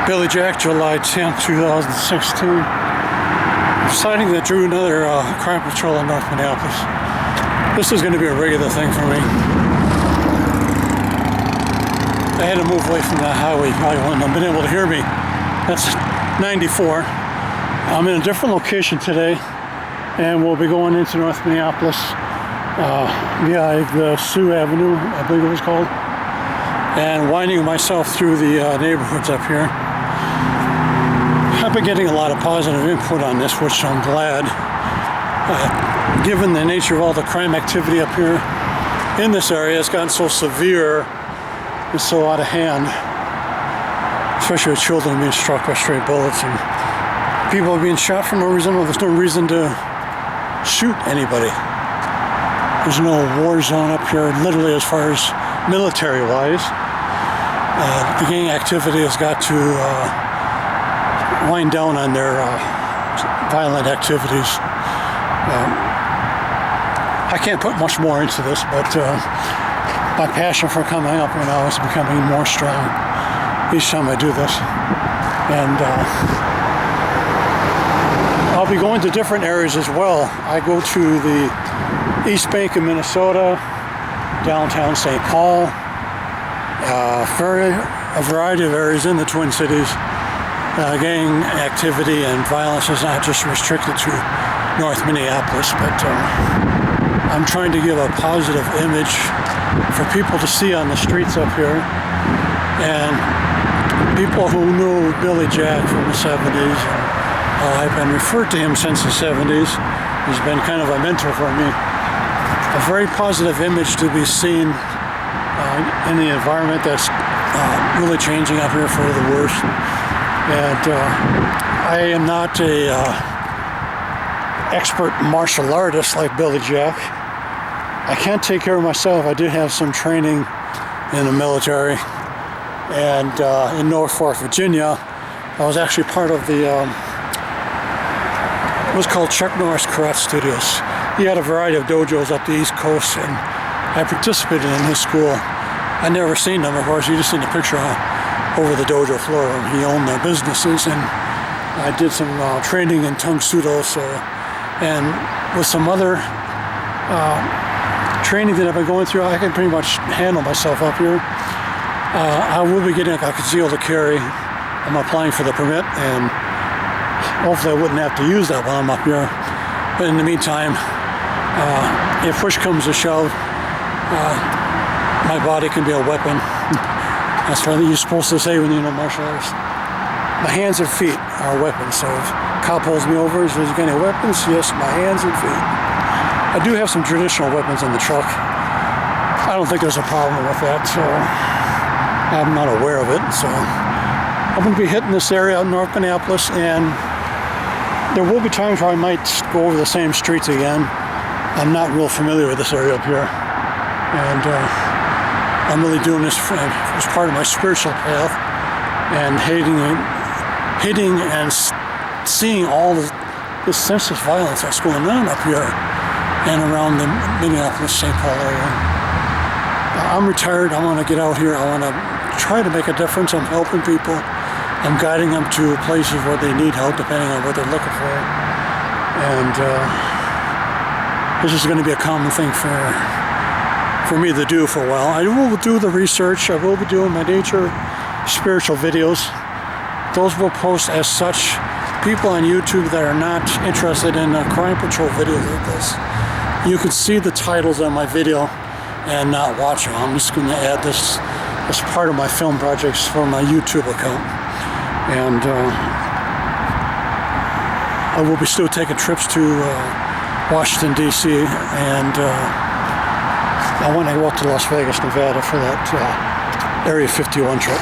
Billy Jack, July 10th, 2016. Sighting that drew another crime patrol in North Minneapolis. This is going to be a regular thing for me. I had to move away from that highway. Probably wouldn't have been able to hear me. That's 94. I'm in a different location today, and we'll be going into North Minneapolis via the Sioux Avenue, I believe it was called, and winding myself through the neighborhoods up here. I've been getting a lot of positive input on this, which I'm glad. Given the nature of all the crime activity up here in this area, it's gotten so severe and so out of hand, especially with children being struck by stray bullets and people being shot for no reason. Well, there's no reason to shoot anybody. There's no war zone up here, literally, as far as military-wise. The gang activity has got to wind down on their violent activities. I can't put much more into this, but my passion for coming up here now is becoming more strong each time I do this. And I'll be going to different areas as well. I go to the East Bank of Minnesota, downtown St. Paul, a variety of areas in the Twin Cities. Gang activity and violence is not just restricted to North Minneapolis, but I'm trying to give a positive image for people to see on the streets up here. And people who knew Billy Jack from the 70s, I've been referred to him since the 70s. He's been kind of a mentor for me. A very positive image to be seen in the environment that's really changing up here for the worse. And I am not a expert martial artist like Billy Jack. I can't take care of myself. I did have some training in the military, and in Norfolk, Virginia, I was actually part of the it was called Chuck Norris Karate Studios. He had a variety of dojos up the East Coast, and I participated in his school. I'd never seen them, of course. You just seen the picture over the dojo floor. He owned their businesses, and I did some training in Tung Sudo, and with some other training that I've been going through, I can pretty much handle myself up here. I will be getting a concealed carry. I'm applying for the permit, and hopefully I wouldn't have to use that while I'm up here. But in the meantime, if push comes to shove, my body can be a weapon. That's what you're supposed to say when you know martial arts. My hands and feet are weapons. So if a cop pulls me over and says, "You got any weapons?" Yes, my hands and feet. I do have some traditional weapons in the truck. I don't think there's a problem with that, so I'm not aware of it. So I'm going to be hitting this area out in North Minneapolis, and there will be times where I might go over the same streets again. I'm not real familiar with this area up here, and I'm really doing this as part of my spiritual path, and hating and seeing all this senseless violence that's going on up here and around the Minneapolis-St. Paul area. I'm retired. I want to get out here. I want to try to make a difference. I'm helping people. I'm guiding them to places where they need help, depending on what they're looking for. And this is going to be a common thing for me to do for a while. I will do the research. I will be doing my nature spiritual videos. Those will post as such. People on YouTube that are not interested in crime patrol videos like this, you can see the titles on my video and not watch them. I'm just going to add this as part of my film projects for my YouTube account. And I will be still taking trips to Washington, D.C., and I want to go up to Las Vegas, Nevada for that Area 51 trip.